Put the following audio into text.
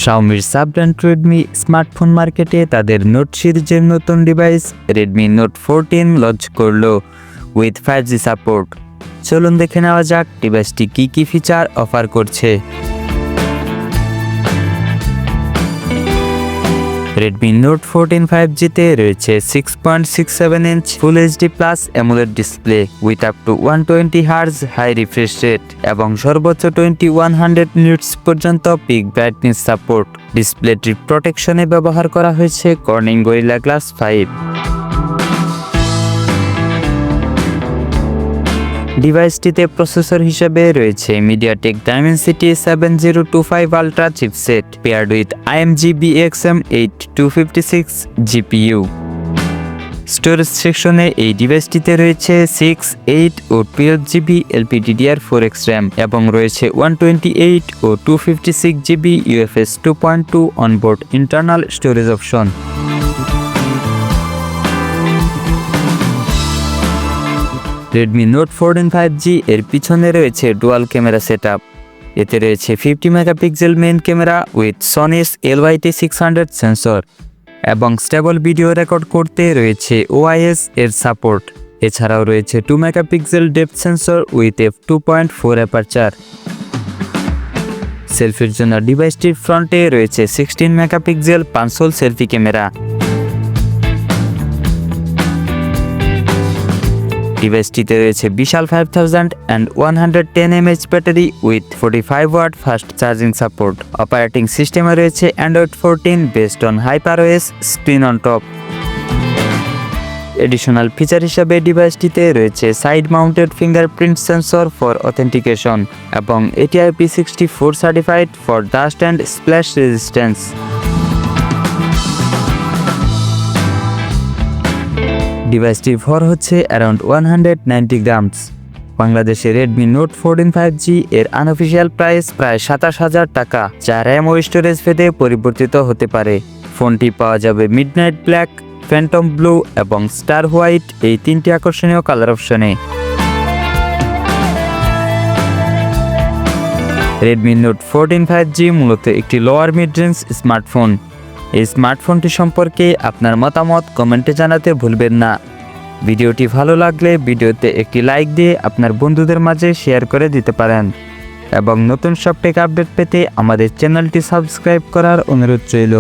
Xiaomiর sub-brand Redmi smartphone মার্কেটে তাদের note সিরিজের নতুন ডিভাইস Redmi Note 14 লঞ্চ করলো উইথ 5G সাপোর্ট। চলুন দেখে নেওয়া যাক ডিভাইসটি কী ফিচার অফার করছে। Redmi Note 14 5G-তে রয়েছে 6.67 inch full HD plus AMOLED display with up to 120 Hz high refresh rate এবং সর্বোচ্চ 2100 নিটস পর্যন্ত পিক ব্রাইটনেস সাপোর্ট। ডিসপ্লেটির প্রোটেকশনে ব্যবহার করা হয়েছে কর্নিং গরিলা গ্লাস 5। ডিভাইসটিতে প্রসেসর হিসেবে রয়েছে MediaTek Dimensity 7025 Ultra chipset paired with AMD BXM8 256 GPU। Storage সেকশনে এই ডিভাইসটিতে রয়েছে 6, 8 ও 12GB LPDDR4X RAM এবং রয়েছে 128 ও 256GB UFS 2.2 onboard internal storage option. Redmi Note 14 5G এর পিছনে রয়েছে ডুয়াল ক্যামেরা সেটআপ। এতে রয়েছে 50 megapixel main camera with Sony's LYT600 sensor এবং স্টেবল ভিডিও রেকর্ড করতে রয়েছে OIS এর সাপোর্ট। এছাড়াও রয়েছে 2 megapixel depth sensor with f2.4 aperture. সেলফির জন্য ডিভাইসটির ফ্রন্টে রয়েছে 16 মেগাপিক্সেল পাঁচশোল সেলফি ক্যামেরা। ডিভাইসটিতে রয়েছে বিশাল 5110 mAh battery with 45 watt fast charging support. Operating সিস্টেমে রয়েছে Android 14 based on HyperOS screen on top. Additional feature হিসাবে ডিভাইসটিতে রয়েছে side mounted fingerprint sensor for authentication এবং এটি IP64 certified for dust and splash resistance. ডিভাইসটির ভর হচ্ছে অ্যারাউন্ড 190 গ্রামস। বাংলাদেশে Redmi Note 14 5G এর আনঅফিসিয়াল প্রাইস প্রায় 27,000 টাকা, যা র্যাম ও স্টোরেজ ভেদে পরিবর্তিত হতে পারে। ফোনটি পাওয়া যাবে মিডনাইট ব্ল্যাক, ফ্যান্টম ব্লু এবং স্টার হোয়াইট এই তিনটি আকর্ষণীয় কালার অপশনে। Redmi Note 14 5G মূলত একটি লোয়ার মিড রেঞ্জ স্মার্টফোন। এই স্মার্টফোনটি সম্পর্কে আপনার মতামত কমেন্টে জানাতে ভুলবেন না। ভিডিওটি ভালো লাগলে ভিডিওতে একটি লাইক দিয়ে আপনার বন্ধুদের মাঝে শেয়ার করে দিতে পারেন এবং নতুন সব টেক আপডেট পেতে আমাদের চ্যানেলটি সাবস্ক্রাইব করার অনুরোধ রইল।